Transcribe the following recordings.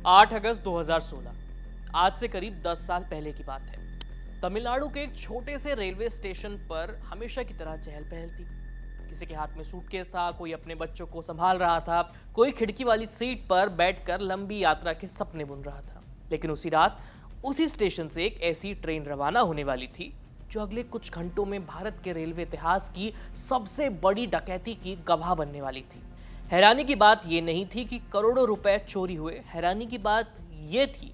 8 अगस्त 2016 आज से करीब 10 साल पहले की बात है। तमिलनाडु के एक छोटे से रेलवे स्टेशन पर हमेशा की तरह चहल पहल थी। किसी के हाथ में सूटकेस था, कोई अपने बच्चों को संभाल रहा था, कोई खिड़की वाली सीट पर बैठकर लंबी यात्रा के सपने बुन रहा था। लेकिन उसी रात उसी स्टेशन से एक ऐसी ट्रेन रवाना होने वाली थी जो अगले कुछ घंटों में भारत के रेलवे इतिहास की सबसे बड़ी डकैती की गवाह बनने वाली थी। हैरानी की बात यह नहीं थी कि करोड़ों रुपए चोरी हुए, हैरानी की बात यह थी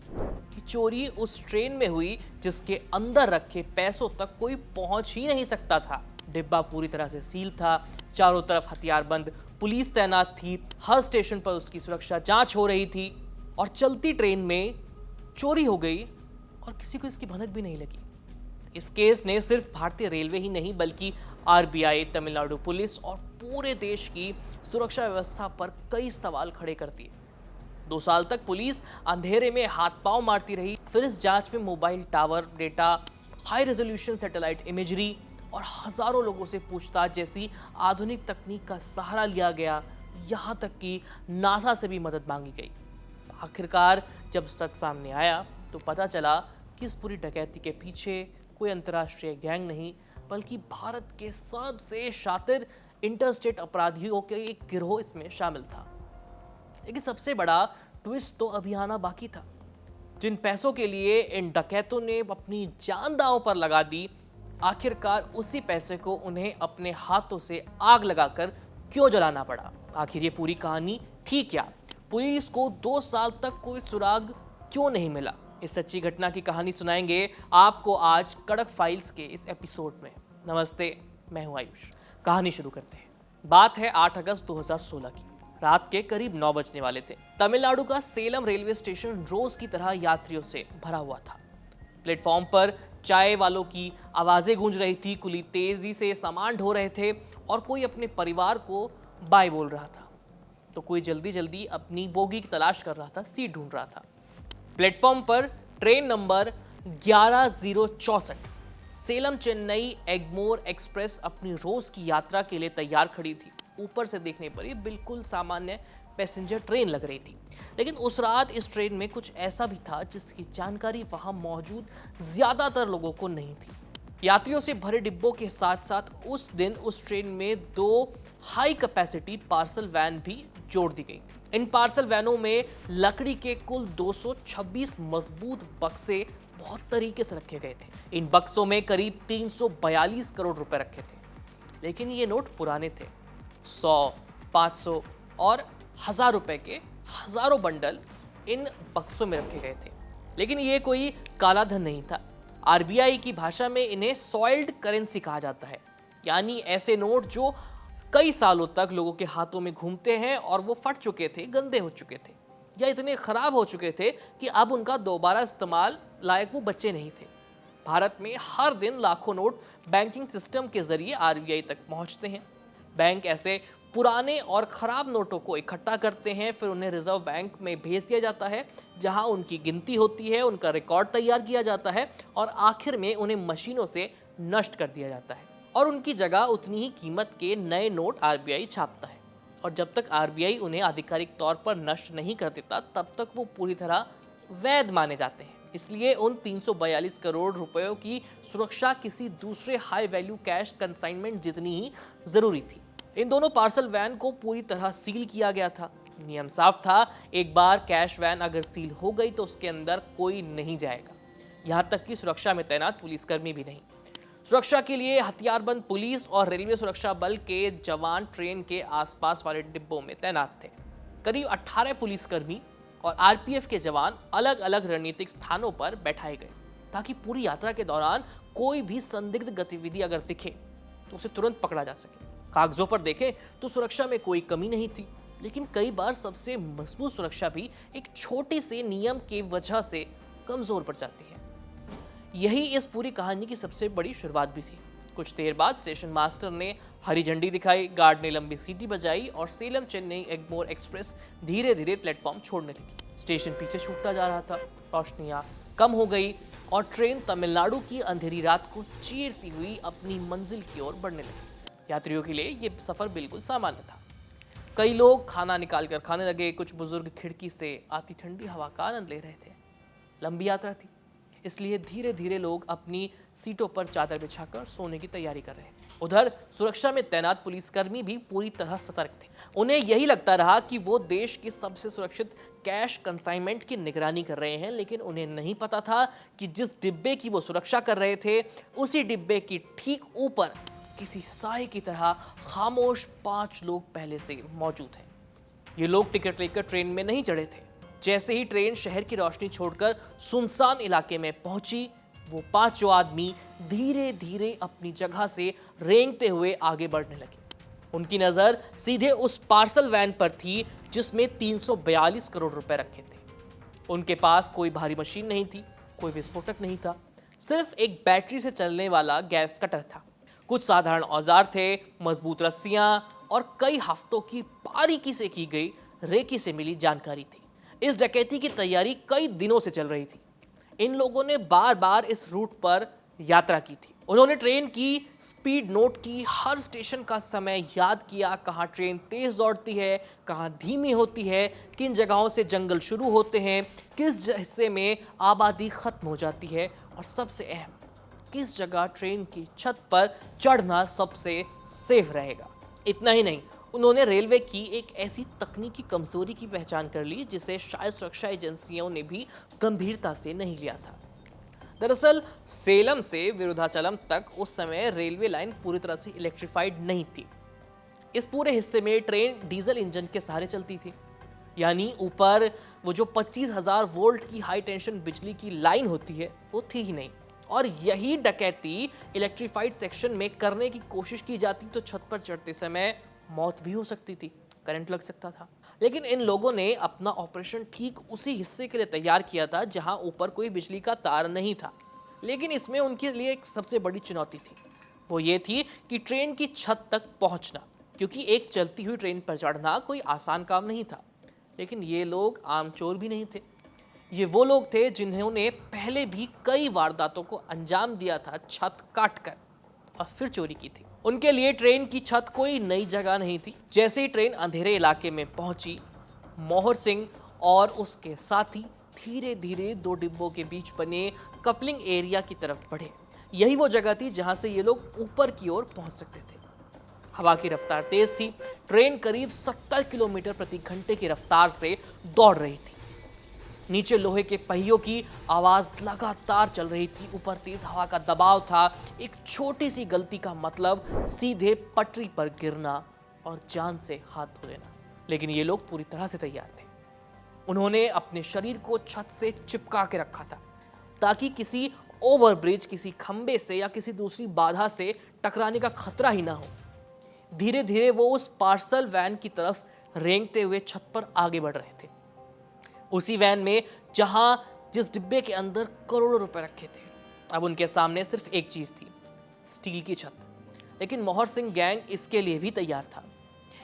कि चोरी उस ट्रेन में हुई जिसके अंदर रखे पैसों तक कोई पहुंच ही नहीं सकता था। डिब्बा पूरी तरह से सील था, चारों तरफ हथियारबंद पुलिस तैनात थी, हर स्टेशन पर उसकी सुरक्षा जांच हो रही थी और चलती ट्रेन में चोरी हो गई और किसी को इसकी भनक भी नहीं लगी। इस केस ने सिर्फ भारतीय रेलवे ही नहीं बल्कि आरबीआई, तमिलनाडु पुलिस और पूरे देश की सुरक्षा व्यवस्था पर कई सवाल खड़े कर दिए। 2 साल तक पुलिस अंधेरे में हाथ पांव मारती रही। फिर इस जांच में mobile tower data, high resolution satellite imagery और हजारों लोगों से पूछताछ जैसी आधुनिक तकनीक का सहारा लिया गया। यहां तक कि नासा से भी मदद मांगी गई। आखिरकार जब सच सामने आया तो पता चला कि इस पूरी डकैती के पीछे कोई अंतर्राष्ट्रीय गैंग नहीं बल्कि भारत के सबसे शातिर इंटरस्टेट अपराधियों के एक गिरोह इसमें शामिल था। लेकिन सबसे बड़ा ट्विस्ट तो अभी आना बाकी था। जिन पैसों के लिए इन डकैतों ने अपनी जान दांव पर लगा दी, आखिरकार उसी पैसे को उन्हें अपने हाथों से आग लगाकर क्यों जलाना पड़ा? आखिर ये पूरी कहानी थी क्या? पुलिस को 2 साल तक कोई सुराग क्यों नहीं मिला? इस सच्ची घटना की कहानी सुनाएंगे आपको आज कड़क फाइल्स के इस एपिसोड में। नमस्ते, मैं हूं आयुष। कहानी शुरू करते हैं। बात है 8 अगस्त 2016 की। रात के करीब 9 बजने वाले थे। तमिलनाडु का सेलम रेलवे स्टेशन रोज की तरह यात्रियों से भरा हुआ था। प्लेटफॉर्म पर चाय वालों की आवाजें गूंज रही थी, कुली तेजी से सामान ढो रहे थे और कोई अपने परिवार को बाय बोल रहा था तो कोई जल्दी जल्दी अपनी बोगी की तलाश कर रहा था, सीट ढूंढ रहा था। प्लेटफॉर्म पर train number 11064 Salem Chennai Egmore express अपनी रोज की यात्रा के लिए तैयार खड़ी थी। ऊपर से देखने पर ये बिल्कुल सामान्य पैसेंजर ट्रेन लग रही थी, लेकिन उस रात इस ट्रेन में कुछ ऐसा भी था जिसकी जानकारी वहां मौजूद ज्यादातर लोगों को नहीं थी। यात्रियों से भरे डिब्बों के साथ साथ उस दिन उस ट्रेन में 2 हाई कैपेसिटी पार्सल वैन भी जोड़ दी गई थी। इन पार्सल वैनों में लकड़ी के कुल 226 मजबूत बक्से बहुत तरीके से रखे गए थे। इन बक्सों में करीब 342 करोड़ रुपए रखे थे, लेकिन ये नोट पुराने थे। 100, 500 और 1000 रुपए के हजारों बंडल इन बक्सों में रखे गए थे। लेकिन ये कोई काला धन नहीं था। आरबीआई की भाषा में इन्हें सॉइल्ड करेंसी कहा जाता है, यानी ऐसे नोट जो कई सालों तक लोगों के हाथों में घूमते हैं और वो फट चुके थे, गंदे हो चुके थे या इतने खराब हो चुके थे कि अब उनका दोबारा इस्तेमाल लायक वो बच्चे नहीं थे। भारत में हर दिन लाखों नोट बैंकिंग सिस्टम के जरिए आरबीआई तक पहुंचते हैं। बैंक ऐसे पुराने और खराब नोटों को इकट्ठा करते हैं, फिर उन्हें रिजर्व बैंक में भेज दिया जाता है जहां उनकी गिनती होती है, उनका रिकॉर्ड तैयार किया जाता है और आखिर में उन्हें मशीनों से नष्ट कर दिया जाता है और उनकी जगह उतनी ही कीमत के नए नोट आरबीआई छापता है। और जब तक आरबीआई उन्हें आधिकारिक तौर पर नष्ट नहीं कर देता तब तक वो पूरी तरह वैध माने जाते हैं। इसलिए उन 342 करोड़ रुपयों की सुरक्षा किसी दूसरे हाई वैल्यू कैश कंसाइनमेंट जितनी ही जरूरी थी। इन दोनों पार्सल वैन को पूरी तरह सील किया गया था। नियम साफ था, एक बार कैश वैन अगर सील हो गई तो उसके अंदर कोई नहीं जाएगा, यहां तक कि सुरक्षा में तैनात पुलिसकर्मी भी नहीं। सुरक्षा के लिए हथियारबंद पुलिस और रेलवे सुरक्षा बल के जवान ट्रेन के आसपास वाले डिब्बों में तैनात थे। करीब 18 पुलिसकर्मी और आरपीएफ के जवान अलग अलग रणनीतिक स्थानों पर बैठाए गए ताकि पूरी यात्रा के दौरान कोई भी संदिग्ध गतिविधि अगर दिखे तो उसे तुरंत पकड़ा जा सके। कागजों पर देखें तो सुरक्षा में कोई कमी नहीं थी, लेकिन कई बार सबसे मजबूत सुरक्षा भी एक छोटे से नियम के वजह से कमजोर पड़ जाती है। यही इस पूरी कहानी की सबसे बड़ी शुरुआत भी थी। कुछ देर बाद स्टेशन मास्टर ने हरी झंडी दिखाई, गार्ड ने लंबी सीटी बजाई और सेलम चेन्नई एग्मोर एक्सप्रेस धीरे धीरे प्लेटफॉर्म छोड़ने लगी। स्टेशन पीछे छूटता जा रहा था, रोशनियां कम हो गई और ट्रेन तमिलनाडु की अंधेरी रात को चीरती हुई अपनी मंजिल की ओर बढ़ने लगी। यात्रियों के लिए यह सफर बिल्कुल सामान्य था। कई लोग खाना निकाल कर खाने लगे, कुछ बुजुर्ग खिड़की से आती ठंडी हवा का आनंद ले रहे थे। लंबी यात्रा थी, इसलिए धीरे धीरे लोग अपनी सीटों पर चादर बिछाकर सोने की तैयारी कर रहे थे। उधर सुरक्षा में तैनात पुलिसकर्मी भी पूरी तरह सतर्क थे। उन्हें यही लगता रहा कि वो देश की सबसे सुरक्षित कैश कंसाइनमेंट की निगरानी कर रहे हैं, लेकिन उन्हें नहीं पता था कि जिस डिब्बे की वो सुरक्षा कर रहे थे, उसी डिब्बे की ठीक ऊपर किसी साए की तरह खामोश 5 लोग पहले से मौजूद हैं। ये लोग टिकट लेकर ट्रेन में नहीं चढ़े थे। जैसे ही ट्रेन शहर की रोशनी छोड़कर सुनसान इलाके में पहुंची, वो 5 आदमी धीरे धीरे अपनी जगह से रेंगते हुए आगे बढ़ने लगे। उनकी नजर सीधे उस पार्सल वैन पर थी जिसमें 342 करोड़ रुपए रखे थे। उनके पास कोई भारी मशीन नहीं थी, कोई विस्फोटक नहीं था, सिर्फ एक बैटरी से चलने वाला गैस कटर था। कुछ साधारण औजार थे, मजबूत रस्सियां और कई हफ्तों की बारीकी से की गई रेकी से मिली जानकारी थी। इस डकैती की तैयारी कई दिनों से चल रही थी। इन लोगों ने बार बार इस रूट पर यात्रा की थी। उन्होंने ट्रेन की स्पीड नोट की, हर स्टेशन का समय याद किया, कहाँ ट्रेन तेज दौड़ती है, कहाँ धीमी होती है, किन जगहों से जंगल शुरू होते हैं, किस हिस्से में आबादी खत्म हो जाती है और सबसे अहम, किस जगह ट्रेन की छत पर चढ़ना सबसे सेफ रहेगा। इतना ही नहीं, उन्होंने रेलवे की एक ऐसी तकनीकी कमजोरी की पहचान कर ली जिसे शायद सुरक्षा एजेंसियों ने भी गंभीरता से नहीं लिया था। दरअसल सेलम से विरुधाचलम तक उस समय रेलवे लाइन पूरी तरह से इलेक्ट्रिफाइड नहीं थी। इस पूरे हिस्से में ट्रेन डीजल इंजन के सहारे चलती थी, यानी ऊपर वो जो 25,000 वोल्ट की हाई टेंशन बिजली की लाइन होती है वो थी ही नहीं। और यही डकैती इलेक्ट्रिफाइड सेक्शन में करने की कोशिश की जाती तो छत पर चढ़ते समय मौत भी हो सकती थी, करंट लग सकता था। लेकिन इन लोगों ने अपना ऑपरेशन ठीक उसी हिस्से के लिए तैयार किया था जहां ऊपर कोई बिजली का तार नहीं था। लेकिन इसमें उनके लिए एक सबसे बड़ी चुनौती थी, वो ये थी कि ट्रेन की छत तक पहुंचना, क्योंकि एक चलती हुई ट्रेन पर चढ़ना कोई आसान काम नहीं था। लेकिन ये लोग आम चोर भी नहीं थे, ये वो लोग थे जिन्होंने पहले भी कई वारदातों को अंजाम दिया था, छत काटकर और फिर चोरी की थी। उनके लिए ट्रेन की छत कोई नई जगह नहीं थी। जैसे ही ट्रेन अंधेरे इलाके में पहुंची, मोहर सिंह और उसके साथी धीरे धीरे 2 डिब्बों के बीच बने कपलिंग एरिया की तरफ बढ़े। यही वो जगह थी जहां से ये लोग ऊपर की ओर पहुंच सकते थे। हवा की रफ्तार तेज थी, ट्रेन करीब 70 किलोमीटर प्रति घंटे की रफ्तार से दौड़ रही थी। नीचे लोहे के पहियों की आवाज लगातार चल रही थी, ऊपर तेज हवा का दबाव था। एक छोटी सी गलती का मतलब सीधे पटरी पर गिरना और जान से हाथ धो लेना। लेकिन ये लोग पूरी तरह से तैयार थे। उन्होंने अपने शरीर को छत से चिपका के रखा था ताकि किसी ओवरब्रिज, किसी खंबे से या किसी दूसरी बाधा से टकराने का खतरा ही ना हो। धीरे धीरे वो उस पार्सल वैन की तरफ रेंगते हुए छत पर आगे बढ़ रहे थे। उसी वैन में जिस डिब्बे के अंदर करोड़ों रुपए रखे थे। अब उनके सामने सिर्फ एक चीज थी, स्टील की छत। लेकिन मोहर सिंह गैंग इसके लिए भी तैयार था।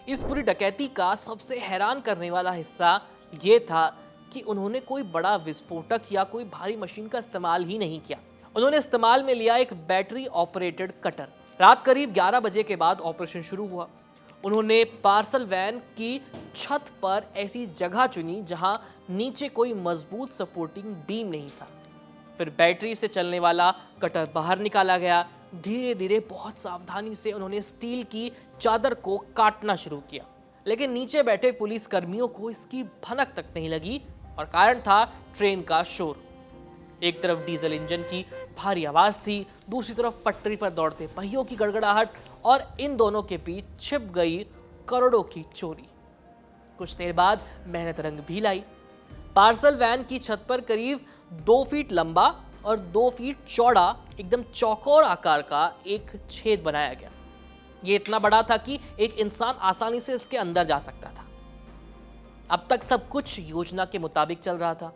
इस पूरी डकैती का सबसे हैरान करने वाला हिस्सा यह था कि उन्होंने कोई बड़ा विस्फोटक या कोई भारी मशीन का इस्तेमाल ही नहीं किया। उन्होंने इस्तेमाल में लिया एक बैटरी ऑपरेटेड कटर। रात करीब 11 बजे के बाद ऑपरेशन शुरू हुआ। उन्होंने पार्सल वैन की छत पर ऐसी जगह चुनी जहां नीचे कोई मजबूत सपोर्टिंग बीम नहीं था। फिर बैटरी से चलने वाला कटर बाहर निकाला गया। धीरे धीरे बहुत सावधानी से उन्होंने स्टील की चादर को काटना शुरू किया। लेकिन नीचे बैठे पुलिस कर्मियों को इसकी भनक तक नहीं लगी और कारण था ट्रेन का शोर। एक तरफ डीजल इंजन की भारी आवाज थी, दूसरी तरफ पटरी पर दौड़ते पहियों की गड़गड़ाहट, और इन दोनों के बीच छिप गई करोड़ों की चोरी। कुछ देर बाद मेहनत रंग भी लाई। पार्सल वैन की छत पर करीब 2 फीट लंबा और 2 फीट चौड़ा एकदम चौकोर आकार का एक छेद बनाया गया। यह इतना बड़ा था कि एक इंसान आसानी से इसके अंदर जा सकता था। अब तक सब कुछ योजना के मुताबिक चल रहा था।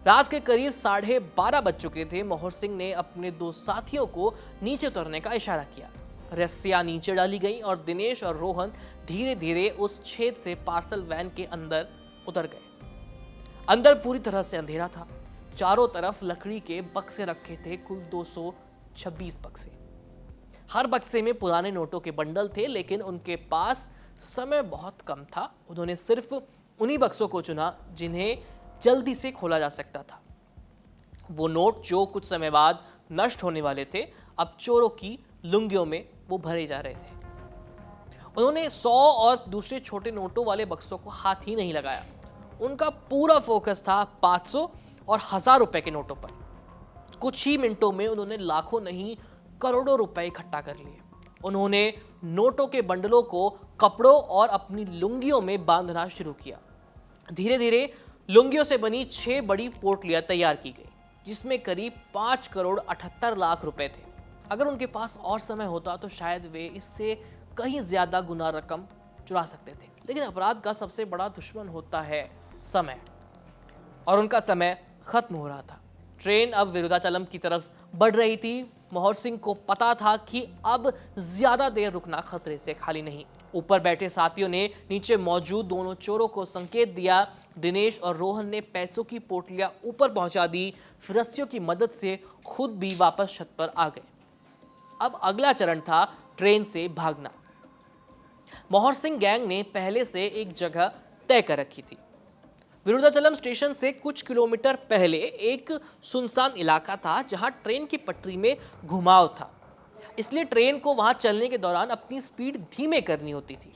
रात के करीब 12:30 बज चुके थे। मोहर सिंह ने अपने 2 साथियों को नीचे उतरने का इशारा किया। रस्सियां नीचे डाली गई और दिनेश और रोहन धीरे धीरे उस छेद से पार्सल वैन के अंदर उतर गए। अंदर पूरी तरह से अंधेरा था। चारों तरफ लकड़ी के बक्से रखे थे, कुल 226 बक्से। हर बक्से में पुराने नोटों के बंडल थे, लेकिन उनके पास समय बहुत कम था। उन्होंने सिर्फ उन्हीं बक्सों को चुना जिन्हें जल्दी से खोला जा सकता था। वो नोट जो कुछ समय बाद नष्ट होने वाले थे, अब चोरों की लुंगियों में वो भरे जा रहे थे। उन्होंने 100 और दूसरे छोटे नोटों वाले बक्सों को हाथ ही नहीं लगाया। उनका पूरा फोकस था 500 और 1000 रुपए के नोटों पर। कुछ ही मिनटों में उन्होंने लाखों नहीं करोड़ों रुपए इकट्ठा कर लिए। उन्होंने नोटों के बंडलों को कपड़ों और अपनी लुंगियों में बांधना शुरू किया। धीरे धीरे लुंगियों से बनी 6 बड़ी पोटलियां तैयार की गई, जिसमें करीब 5 करोड़ 78 लाख रुपए थे। अगर उनके पास और समय होता तो शायद वे इससे कहीं ज्यादा गुना रकम चुरा सकते थे। लेकिन अपराध का सबसे बड़ा दुश्मन होता है समय, और उनका समय खत्म हो रहा था। ट्रेन अब विरुद्धाचलम की तरफ बढ़ रही थी। मोहर सिंह को पता था कि अब ज्यादा देर रुकना खतरे से खाली नहीं। ऊपर बैठे साथियों ने नीचे मौजूद दोनों चोरों को संकेत दिया। दिनेश और रोहन ने पैसों की पोटलियां ऊपर पहुंचा दी। फिर रस्सियों की मदद से खुद भी वापस छत पर आ गए। अब अगला चरण था ट्रेन से भागना। मोहर सिंह गैंग ने पहले से एक जगह तय कर रखी थी। विरुद्धाचलम स्टेशन से कुछ किलोमीटर पहले एक सुनसान इलाका था, जहां ट्रेन की पटरी में घुमाव था। इसलिए ट्रेन को वहां चलने के दौरान अपनी स्पीड धीमे करनी होती थी।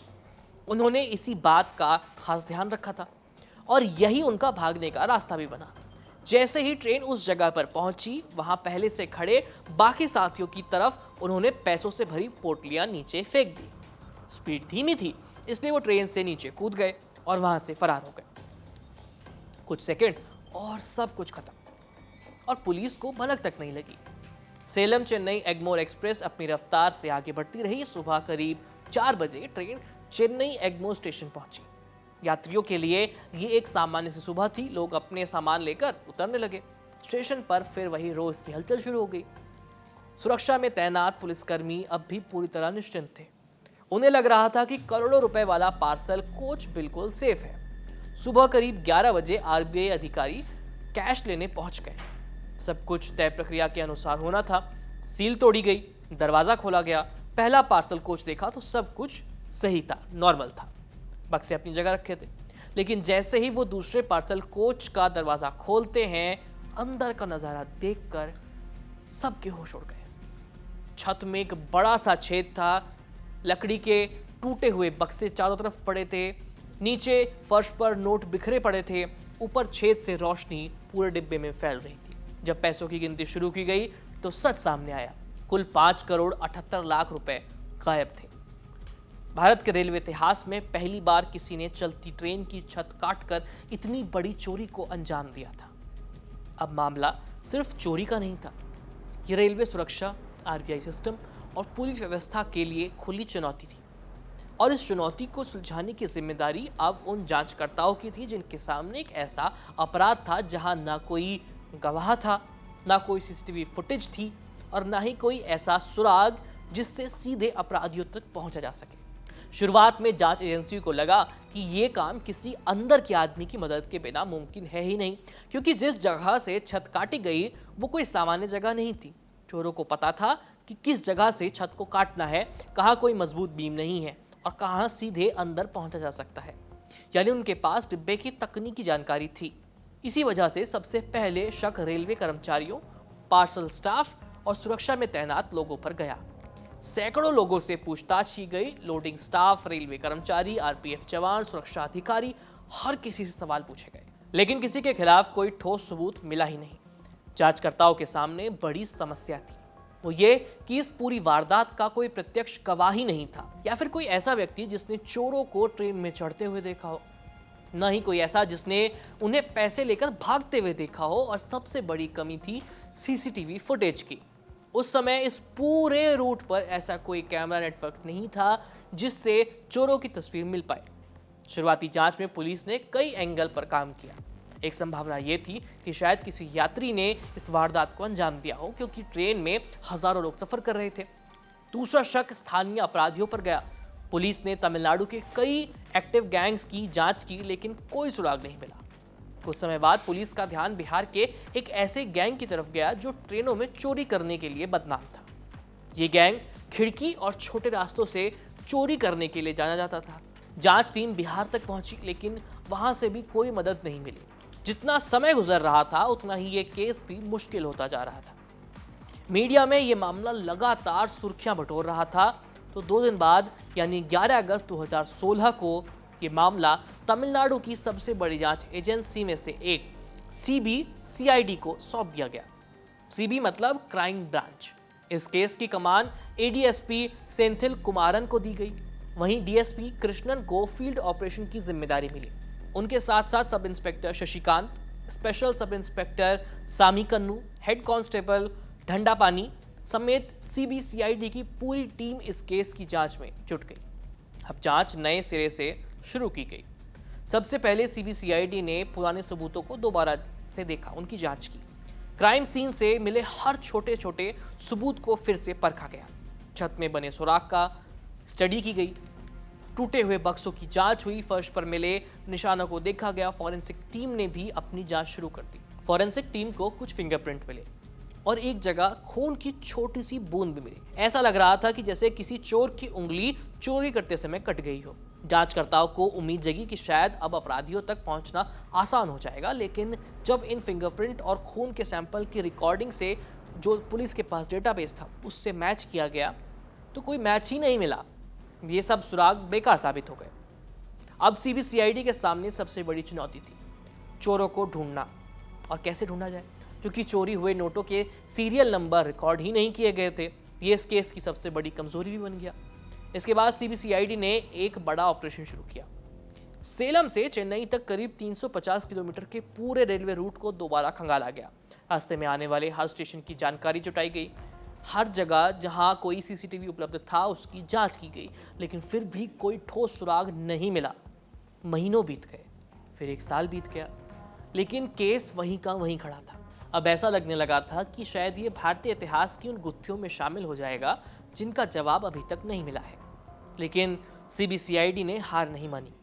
उन्होंने इसी बात का खास ध्यान रखा था और यही उनका भागने का रास्ता भी बना। जैसे ही ट्रेन उस जगह पर पहुंची, वहां पहले से खड़े बाकी साथियों की तरफ उन्होंने पैसों से भरी पोटलियां नीचे फेंक दी। स्पीड धीमी थी, इसलिए वो ट्रेन से नीचे कूद गए और वहां से फरार हो गए। कुछ सेकंड और सब कुछ खत्म, और पुलिस को भनक तक नहीं लगी। सेलम चेन्नई एग्मोर एक्सप्रेस अपनी रफ्तार से आगे बढ़ती रही। सुबह करीब 4 बजे ट्रेन चेन्नई एग्मोर स्टेशन पहुंची। यात्रियों के लिए ये एक सामान्य सी सुबह थी। लोग अपने सामान लेकर उतरने लगे। स्टेशन पर फिर वही रोज की हलचल शुरू हो गई। सुरक्षा में तैनात पुलिसकर्मी अब भी पूरी तरह निश्चिंत थे। उन्हें लग रहा था कि करोड़ों रुपए वाला पार्सल कोच बिल्कुल सेफ है। सुबह करीब 11 बजे आरबीआई अधिकारी कैश लेने पहुंच गए। सब कुछ तय प्रक्रिया के अनुसार होना था। सील तोड़ी गई, दरवाजा खोला गया। पहला पार्सल कोच देखा तो सब कुछ सही था, नॉर्मल था। बक्से अपनी जगह रखे थे। लेकिन जैसे ही वो दूसरे पार्सल कोच का दरवाजा खोलते हैं, अंदर का नजारा देखकर सबके होश उड़ गए। छत में एक बड़ा सा छेद था। लकड़ी के टूटे हुए बक्से चारों तरफ पड़े थे। नीचे फर्श पर नोट बिखरे पड़े थे। ऊपर छेद से रोशनी पूरे डिब्बे में फैल रही थी। जब पैसों की गिनती शुरू की गई तो सच सामने आया। कुल 5 करोड़ 78 लाख रुपए गायब थे। भारत के रेलवे इतिहास में पहली बार किसी ने चलती ट्रेन की छत काटकर इतनी बड़ी चोरी को अंजाम दिया था। अब मामला सिर्फ चोरी का नहीं था। यह रेलवे सुरक्षा, आरबीआई सिस्टम और पुलिस व्यवस्था के लिए खुली चुनौती थी। और इस चुनौती को सुलझाने की जिम्मेदारी अब उन जांचकर्ताओं की थी जिनके सामने एक ऐसा अपराध था जहां ना कोई गवाह था, ना कोई सीसीटीवी फुटेज थी और ना ही कोई ऐसा सुराग जिससे सीधे अपराधियों तक पहुंचा जा सके। शुरुआत में जांच एजेंसियों को लगा कि ये काम किसी अंदर के आदमी की मदद के बिना मुमकिन है ही नहीं, क्योंकि जिस जगह से छत काटी गई वो कोई सामान्य जगह नहीं थी। चोरों को पता था कि किस जगह से छत को काटना है, कहाँ कोई मजबूत बीम नहीं है और कहाँ सीधे अंदर पहुंचा जा सकता है। यानी उनके पास डिब्बे की तकनीकी जानकारी थी। इसी वजह से सबसे पहले शक रेलवे कर्मचारियों, पार्सल स्टाफ और सुरक्षा में तैनात लोगों पर गया। सैकड़ों लोगों से पूछताछ की गई। लोडिंग स्टाफ, रेलवे कर्मचारी, आरपीएफ जवान, सुरक्षा अधिकारी, हर किसी से सवाल पूछे गए, लेकिन किसी के खिलाफ कोई ठोस सबूत मिला ही नहीं। जांचकर्ताओं के सामने बड़ी समस्या थी, वो ये कि इस पूरी वारदात का कोई प्रत्यक्ष गवाह ही नहीं था, या फिर कोई ऐसा व्यक्ति जिसने चोरों को ट्रेन में चढ़ते हुए देखा हो, न ही कोई ऐसा जिसने उन्हें पैसे लेकर भागते हुए देखा हो। और सबसे बड़ी कमी थी सीसीटीवी फुटेज की। उस समय इस पूरे रूट पर ऐसा कोई कैमरा नेटवर्क नहीं था जिससे चोरों की तस्वीर मिल पाए। शुरुआती जांच में पुलिस ने कई एंगल पर काम किया। एक संभावना यह थी कि शायद किसी यात्री ने इस वारदात को अंजाम दिया हो, क्योंकि ट्रेन में हजारों लोग सफर कर रहे थे। दूसरा शक स्थानीय अपराधियों पर गया। पुलिस ने तमिलनाडु के कई एक्टिव गैंग्स की जांच की, लेकिन कोई सुराग नहीं मिला। कुछ समय बाद पुलिस का ध्यान बिहार के एक ऐसे गैंग की तरफ गया जो ट्रेनों में चोरी करने के लिए बदनाम था। ये गैंग खिड़की और छोटे रास्तों से चोरी करने के लिए जाना जाता था। जांच टीम बिहार तक पहुंची, लेकिन वहां से भी कोई मदद नहीं मिली। जितना समय गुजर रहा था उतना ही ये केस भी मुश्किल होता जा रहा था। मीडिया में ये मामला लगातार सुर्खियां बटोर रहा था। तो 2 दिन बाद यानी 11 अगस्त 2016 को ये मामला तमिलनाडु की सबसे बड़ी जांच एजेंसी में से एक सीबीसीआईडी को सौंप दिया गया। सीबी मतलब क्राइम ब्रांच। इस केस की कमान एडीएसपी सेंथिल कुमारन को दी गई। वहीं डीएसपी कृष्णन को फील्ड ऑपरेशन की जिम्मेदारी मिली। उनके साथ साथ sub inspector Shashikant, special sub inspector Sami Kannu, head constable Dhandapani समेत सीबीसीआईडी की पूरी टीम इस केस की जांच में जुट गई। अब जांच नए सिरे से शुरू की गई। सबसे पहले सीबीसीआईडी ने पुराने सबूतों को दोबारा से देखा, उनकी जांच की। क्राइम सीन से मिले हर छोटे छोटे सबूत को फिर से परखा गया। छत में बने सुराख का स्टडी की गई, टूटे हुए बक्सों की जांच हुई, फर्श पर मिले निशानों को देखा गया। फॉरेंसिक टीम ने भी अपनी जांच शुरू कर दी। फॉरेंसिक टीम को कुछ फिंगरप्रिंट मिले और एक जगह खून की छोटी सी बूंद भी मिली। ऐसा लग रहा था कि जैसे किसी चोर की उंगली चोरी करते समय कट गई हो। जांचकर्ताओं को उम्मीद जगी कि शायद अब अपराधियों तक पहुंचना आसान हो जाएगा, लेकिन जब इन फिंगरप्रिंट और खून के सैंपल की रिकॉर्डिंग से जो पुलिस के पास डेटाबेस था उससे मैच किया गया तो कोई मैच ही नहीं मिला। ये सब सुराग बेकार साबित हो गए। अब सीबीसीआईडी के सामने सबसे बड़ी चुनौती थी चोरों को ढूंढना। और कैसे ढूंढा जाए, क्योंकि चोरी हुए नोटों के सीरियल नंबर रिकॉर्ड ही नहीं किए गए थे। ये इस केस की सबसे बड़ी कमजोरी भी बन गया। इसके बाद सीबीसीआईडी ने एक बड़ा ऑपरेशन शुरू किया। सेलम से चेन्नई तक करीब 350 किलोमीटर के पूरे रेलवे रूट को दोबारा खंगाला गया। रास्ते में आने वाले हर स्टेशन की जानकारी जुटाई गई। हर जगह जहां कोई सीसीटीवी उपलब्ध था उसकी जांच की गई, लेकिन फिर भी कोई ठोस सुराग नहीं मिला। महीनों बीत गए, फिर 1 साल बीत गया, लेकिन केस वहीं का वहीं खड़ा था। अब ऐसा लगने लगा था कि शायद ये भारतीय इतिहास की उन गुत्थियों में शामिल हो जाएगा जिनका जवाब अभी तक नहीं मिला है। लेकिन सीबीसीआईडी ने हार नहीं मानी।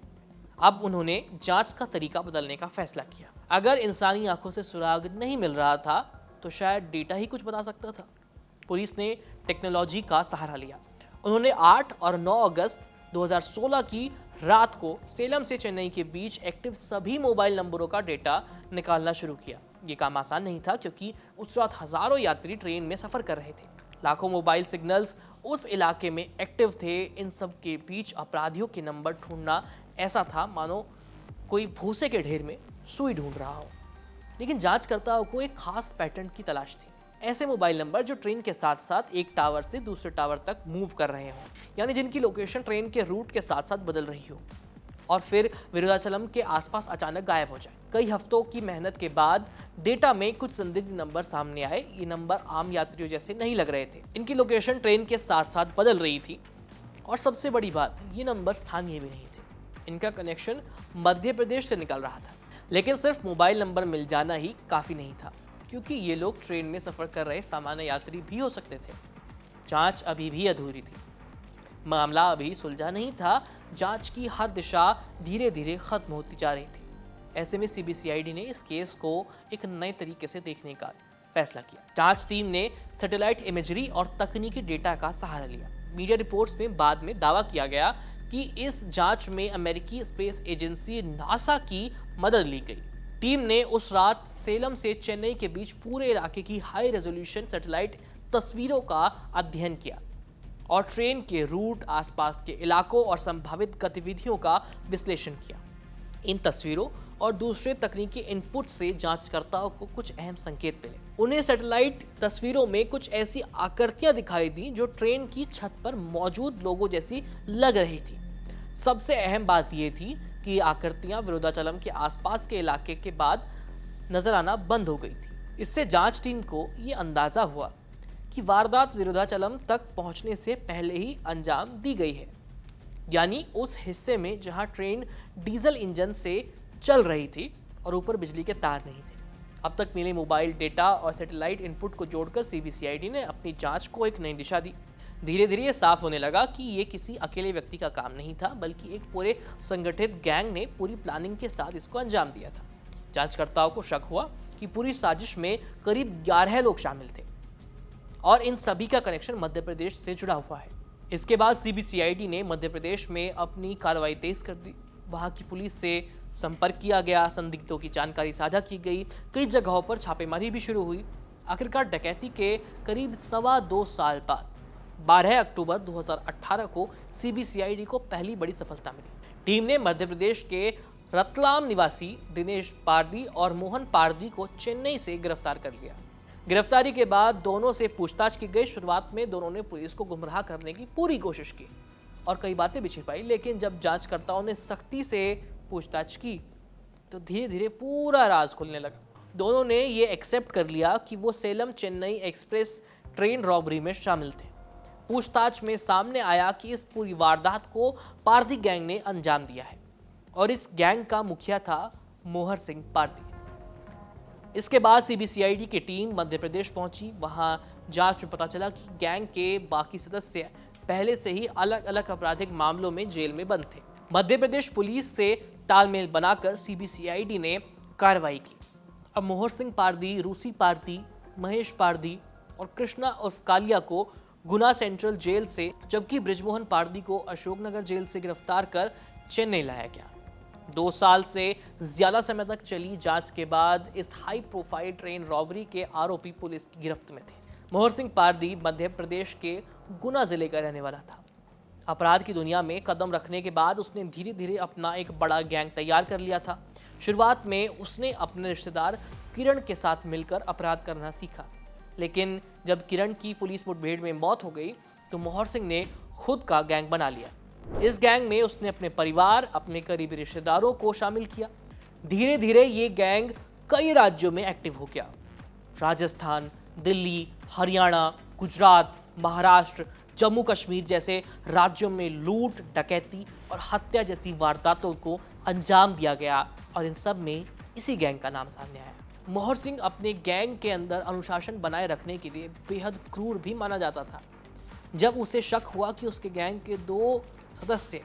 अब उन्होंने जांच का तरीका बदलने का फैसला किया। अगर इंसानी आंखों से सुराग नहीं मिल रहा था तो शायद डेटा ही कुछ बता सकता था। पुलिस ने टेक्नोलॉजी का सहारा लिया। उन्होंने 8 और 9 अगस्त 2016 की रात को सेलम से चेन्नई के बीच एक्टिव सभी मोबाइल नंबरों का डेटा निकालना शुरू किया। ये काम आसान नहीं था, क्योंकि उस रात हजारों यात्री ट्रेन में सफर कर रहे थे। लाखों मोबाइल सिग्नल्स उस इलाके में एक्टिव थे। इन सब के बीच अपराधियों के नंबर ढूंढना ऐसा था मानो कोई भूसे के ढेर में सुई ढूंढ रहा हो। लेकिन जांचकर्ताओं को एक खास पैटर्न की तलाश थी। ऐसे मोबाइल नंबर जो ट्रेन के साथ साथ एक टावर से दूसरे टावर तक मूव कर रहे हों, यानी जिनकी लोकेशन ट्रेन के रूट के साथ साथ बदल रही हो और फिर विरुदाचलम के आसपास अचानक गायब हो जाए। कई हफ्तों की मेहनत के बाद डेटा में कुछ संदिग्ध नंबर सामने आए। ये नंबर आम यात्रियों जैसे नहीं लग रहे थे। इनकी लोकेशन ट्रेन के साथ साथ बदल रही थी और सबसे बड़ी बात, ये नंबर स्थानीय भी नहीं थे। इनका कनेक्शन मध्य प्रदेश से निकल रहा था। लेकिन सिर्फ मोबाइल नंबर मिल जाना ही काफ़ी नहीं था, क्योंकि ये लोग ट्रेन में सफ़र कर रहे सामान्य यात्री भी हो सकते थे। जांच अभी भी अधूरी थी, मामला अभी सुलझा नहीं था। जांच की हर दिशा धीरे धीरे खत्म होती जा रही थी। ऐसे में सीबीसीआईडी ने इस केस को एक नए तरीके से देखने का फैसला किया। जांच टीम ने सैटेलाइट इमेजरी और तकनीकी डेटा का सहारा लिया। मीडिया रिपोर्ट्स में बाद में दावा किया गया कि इस जांच में अमेरिकी स्पेस एजेंसी नासा की मदद ली गई। टीम ने उस रात सेलम से चेन्नई के बीच पूरे इलाके की हाई रेजोल्यूशन सैटेलाइट तस्वीरों का अध्ययन किया और ट्रेन के रूट, आसपास के इलाकों और संभावित गतिविधियों का विश्लेषण किया। इन तस्वीरों और दूसरे तकनीकी इनपुट से जांचकर्ताओं को कुछ अहम संकेत मिले। उन्हें सैटेलाइट तस्वीरों में कुछ ऐसी आकृतियां दिखाई दी जो ट्रेन की छत पर मौजूद लोगों जैसी लग रही थी। सबसे अहम बात यह थी कि आकृतियां विरुदाचलम के आसपास के इलाके के बाद नजर आना बंद हो गई थी। इससे जांच टीम को यह अंदाजा हुआ कि वारदात विरुदाचलम तक पहुंचने से पहले ही अंजाम दी गई है, यानी उस हिस्से में जहां ट्रेन डीजल इंजन से चल रही थी और ऊपर बिजली के तार नहीं थे। अब तक मिले मोबाइल डेटा और सैटेलाइट इनपुट को जोड़कर सीबीसीआईडी ने अपनी जांच को एक नई दिशा दी। धीरे धीरे ये साफ होने लगा कि ये किसी अकेले व्यक्ति का काम नहीं था, बल्कि एक पूरे संगठित गैंग ने पूरी प्लानिंग के साथ इसको अंजाम दिया था। जांचकर्ताओं को शक हुआ कि पूरी साजिश में करीब 11 लोग शामिल थे और इन सभी का कनेक्शन मध्य प्रदेश से जुड़ा हुआ है। इसके बाद सीबीसीआईडी ने मध्य प्रदेश में अपनी कार्रवाई तेज कर दी। वहां की पुलिस से संपर्क किया गया, संदिग्धों की जानकारी साझा की गई, कई जगहों पर छापेमारी भी शुरू हुई। आखिरकार डकैती के करीब 2.25 साल बाद 12 अक्टूबर 2018 को सीबीसीआईडी को पहली बड़ी सफलता मिली। टीम ने मध्य प्रदेश के रतलाम निवासी दिनेश पारदी और मोहन पारदी को चेन्नई से गिरफ्तार कर लिया। गिरफ्तारी के बाद दोनों से पूछताछ की गई। शुरुआत में दोनों ने पुलिस को गुमराह करने की पूरी कोशिश की और कई बातें भी छिपाई, लेकिन जब जांचकर्ताओं ने सख्ती से पूछताछ की तो धीरे धीरे पूरा राज खुलने लगा। दोनों ने ये एक्सेप्ट कर लिया कि वो Salem Chennai express train robbery में शामिल थे। पूछताछ में सामने आया कि इस पूरी वारदात को पारदी गैंग ने अंजाम दिया है और इस गैंग का मुखिया था मोहर सिंह पारदी। इसके बाद सीबीसीआईडी की टीम मध्य प्रदेश पहुंची। वहां जांच में पता चला कि गैंग के बाकी सदस्य पहले से ही अलग अलग आपराधिक मामलों में जेल में बंद थे। मध्य प्रदेश पुलिस से तालमेल बनाकर सीबीसीआईडी ने कार्रवाई की। अब मोहर सिंह पारदी, रूसी पारदी, महेश पारदी और कृष्णा उर्फ कालिया को गुना सेंट्रल जेल से, जबकि ब्रिजमोहन पारदी को अशोकनगर जेल से गिरफ्तार कर चेन्नई लाया गया। 2 साल से ज्यादा समय तक चली जांच के बाद इस हाई प्रोफाइल ट्रेन रॉबरी के आरोपी पुलिस की गिरफ्त में थे। मोहर सिंह पारदी मध्य प्रदेश के गुना जिले का रहने वाला था। अपराध की दुनिया में कदम रखने के बाद उसने धीरे धीरे अपना एक बड़ा गैंग तैयार कर लिया था। शुरुआत में उसने अपने रिश्तेदार किरण के साथ मिलकर अपराध करना सीखा, लेकिन जब किरण की पुलिस मुठभेड़ में मौत हो गई तो मोहर सिंह ने खुद का गैंग बना लिया। इस गैंग में उसने अपने परिवार, अपने करीबी रिश्तेदारों को शामिल किया। धीरे धीरे ये गैंग कई राज्यों में एक्टिव हो गया। राजस्थान, दिल्ली, हरियाणा, गुजरात, महाराष्ट्र, जम्मू कश्मीर जैसे राज्यों में लूट, डकैती और हत्या जैसी वारदातों को अंजाम दिया गया और इन सब में इसी गैंग का नाम सामने आया। मोहर सिंह अपने गैंग के अंदर अनुशासन बनाए रखने के लिए बेहद क्रूर भी माना जाता था। जब उसे शक हुआ कि उसके गैंग के 2 सदस्य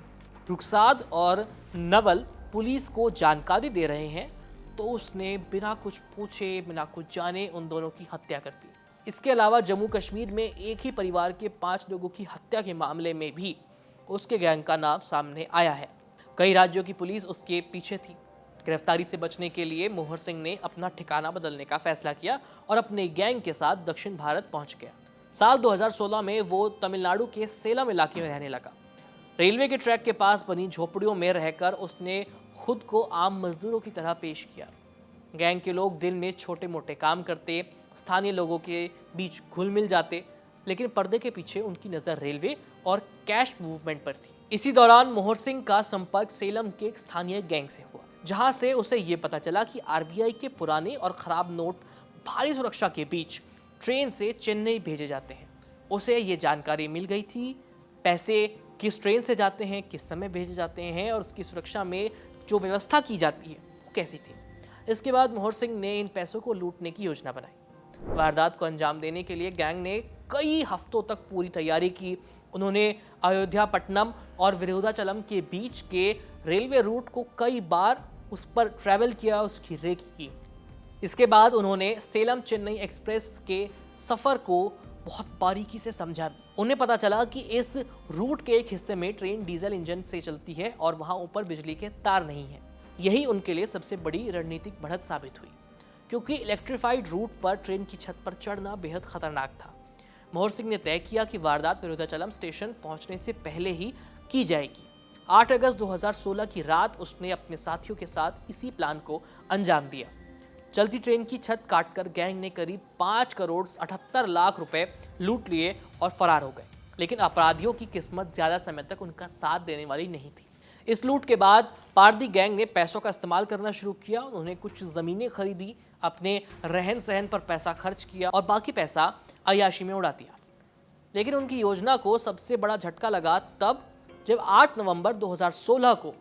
रुखसाद और नवल पुलिस को जानकारी दे रहे हैं, तो उसने बिना कुछ पूछे, बिना कुछ जाने उन दोनों की हत्या कर दी। इसके अलावा जम्मू कश्मीर में एक ही परिवार के 5 लोगों की हत्या के मामले में भी उसके गैंग का नाम सामने आया है। कई राज्यों की पुलिस उसके पीछे थी। गिरफ्तारी से बचने के लिए मोहर सिंह ने अपना ठिकाना बदलने का फैसला किया और अपने गैंग के साथ दक्षिण भारत पहुंच गया। साल 2016 में वो तमिलनाडु के सेलम इलाके में रहने लगा। रेलवे के ट्रैक के पास बनी झोपड़ियों में रहकर उसने खुद को आम मजदूरों की तरह पेश किया। गैंग के लोग दिन में छोटे मोटे काम करते, स्थानीय लोगों के बीच घुल मिल जाते, लेकिन पर्दे के पीछे उनकी नजर रेलवे और कैश मूवमेंट पर थी। इसी दौरान मोहर सिंह का संपर्क सेलम के एक स्थानीय गैंग से हुआ, जहां से उसे ये पता चला कि आरबीआई के पुराने और खराब नोट भारी सुरक्षा के बीच ट्रेन से चेन्नई भेजे जाते हैं। उसे ये जानकारी मिल गई थी, पैसे किस ट्रेन से जाते हैं, किस समय भेजे जाते हैं और उसकी सुरक्षा में जो व्यवस्था की जाती है वो कैसी थी। इसके बाद मोहर सिंह ने इन पैसों को लूटने की योजना बनाई। वारदात को अंजाम देने के लिए गैंग ने कई हफ्तों तक पूरी तैयारी की। उन्होंने अयोध्या पट्टनम और विरुधाचलम के बीच के रेलवे रूट को कई बार उस पर ट्रैवल किया, उसकी रेकी की। इसके बाद उन्होंने सेलम चेन्नई एक्सप्रेस के सफ़र को बहुत बारीकी से समझा। उन्हें पता चला कि इस रूट के एक हिस्से में ट्रेन डीजल इंजन से चलती है और वहां ऊपर बिजली के तार नहीं है। यही उनके लिए सबसे बड़ी रणनीतिक बढ़त साबित हुई, क्योंकि इलेक्ट्रीफाइड रूट पर ट्रेन की छत पर चढ़ना बेहद खतरनाक था। मोहर सिंह ने तय किया कि वारदात विरुधाचलम स्टेशन पहुंचने से पहले ही की जाएगी। 8 अगस्त 2016 की रात उसने अपने साथियों के साथ इसी प्लान को अंजाम दिया। चलती ट्रेन की छत काटकर गैंग ने करीब 5 करोड़ 78 लाख रुपए लूट लिए और फरार हो गए। लेकिन अपराधियों की किस्मत ज्यादा समय तक उनका साथ देने वाली नहीं थी। इस लूट के बाद पारदी गैंग ने पैसों का इस्तेमाल करना शुरू किया। उन्होंने कुछ जमीनें खरीदी, अपने रहन सहन पर पैसा खर्च किया और बाकी पैसा अय्याशी में उड़ा दिया। लेकिन उनकी योजना को सबसे बड़ा झटका लगा तब जब 8 नवंबर 2016 को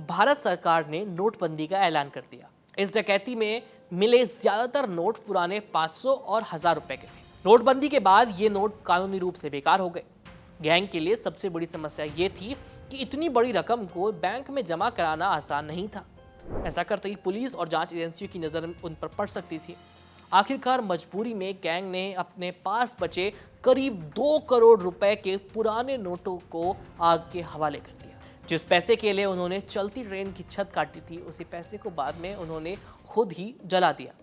भारत सरकार ने नोटबंदी का ऐलान कर दिया। इस डकैती में मिले ज्यादातर नोट पुराने 500 और 1000 रुपए के थे। नोटबंदी के बाद ये नोट कानूनी रूप से बेकार हो गए। गैंग के लिए सबसे बड़ी समस्या ये थी कि इतनी बड़ी रकम को बैंक में जमा कराना आसान नहीं था। ऐसा करते ही पुलिस और जांच एजेंसियों की नजर उन पर पड़ सकती थी आखिरकार मजबूरी में गैंग ने अपने पास बचे करीब 2 करोड़ रुपए के पुराने नोटों को आग के हवाले कर दिया। जिस पैसे के लिए उन्होंने चलती ट्रेन की छत काटी थी, उसी पैसे को बाद में उन्होंने खुद ही जला दिया।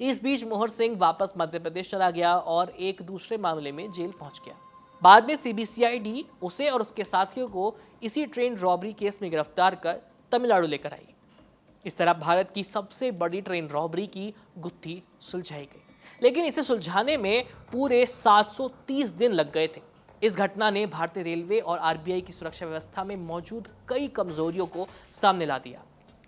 इस बीच मोहर सिंह वापस मध्य प्रदेश चला गया और एक दूसरे मामले में जेल पहुंच गया। बाद में सीबीसीआईडी उसे और उसके साथियों को इसी ट्रेन रॉबरी केस में गिरफ्तार कर तमिलनाडु लेकर आई। इस तरह भारत की सबसे बड़ी ट्रेन रॉबरी की गुत्थी सुलझाई गई, लेकिन इसे सुलझाने में पूरे 730 दिन लग गए थे। इस घटना ने भारतीय रेलवे और आरबीआई की सुरक्षा व्यवस्था में मौजूद कई कमजोरियों को सामने ला दिया।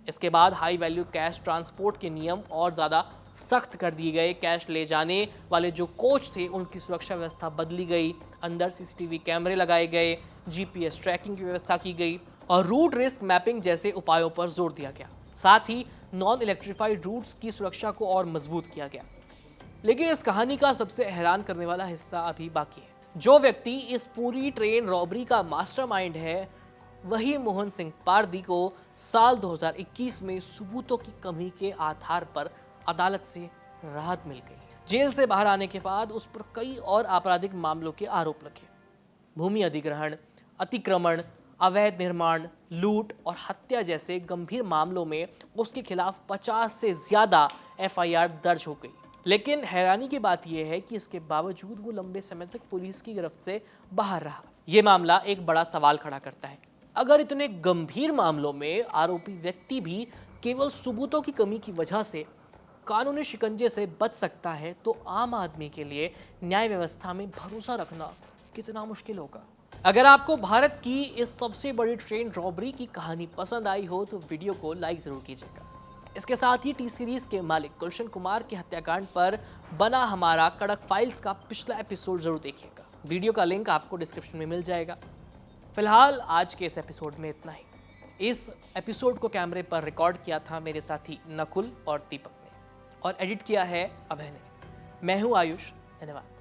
इसके बाद हाई वैल्यू कैश ट्रांसपोर्ट के नियम और ज़्यादा सख्त कर दिए गए। कैश ले जाने वाले जो कोच थे, उनकी सुरक्षा व्यवस्था बदली गई। अंदर सीसीटीवी कैमरे लगाए गए, जीपीएस ट्रैकिंग की व्यवस्था की गई और रूट रिस्क मैपिंग जैसे उपायों पर जोर दिया गया। साथ ही नॉन इलेक्ट्रीफाइड रूट्स की सुरक्षा को और मजबूत किया गया। लेकिन इस कहानी का सबसे हैरान करने वाला हिस्सा अभी बाकी है। जो व्यक्ति इस पूरी ट्रेन रॉबरी का मास्टरमाइंड है, वही मोहन सिंह पारदी को साल 2021 में सबूतों की कमी के आधार पर अदालत से राहत मिल गई। जेल से बाहर आने के बाद उस पर कई और आपराधिक मामलों के आरोप लगे। भूमि अधिग्रहण, अतिक्रमण, अवैध निर्माण, लूट और हत्या जैसे गंभीर मामलों में उसके खिलाफ 50 से ज्यादा एफआईआर दर्ज हो गई। लेकिन हैरानी की बात यह है कि इसके बावजूद वो लंबे समय तक पुलिस की गिरफ्त से बाहर रहा। ये मामला एक बड़ा सवाल खड़ा करता है। अगर इतने गंभीर मामलों में आरोपी व्यक्ति भी केवल सबूतों की कमी की वजह से कानूनी शिकंजे से बच सकता है, तो आम आदमी के लिए न्याय व्यवस्था में भरोसा रखना कितना मुश्किल होगा। अगर आपको भारत की इस सबसे बड़ी ट्रेन रॉबरी की कहानी पसंद आई हो तो वीडियो को लाइक जरूर कीजिएगा। इसके साथ ही टी सीरीज के मालिक गुलशन कुमार के हत्याकांड पर बना हमारा कड़क फाइल्स का पिछला एपिसोड जरूर देखिएगा। वीडियो का लिंक आपको डिस्क्रिप्शन में मिल जाएगा। फिलहाल आज के इस एपिसोड में इतना ही। इस एपिसोड को कैमरे पर रिकॉर्ड किया था मेरे साथी नकुल और दीपक ने, और एडिट किया है अभय ने। मैं हूं आयुष। धन्यवाद।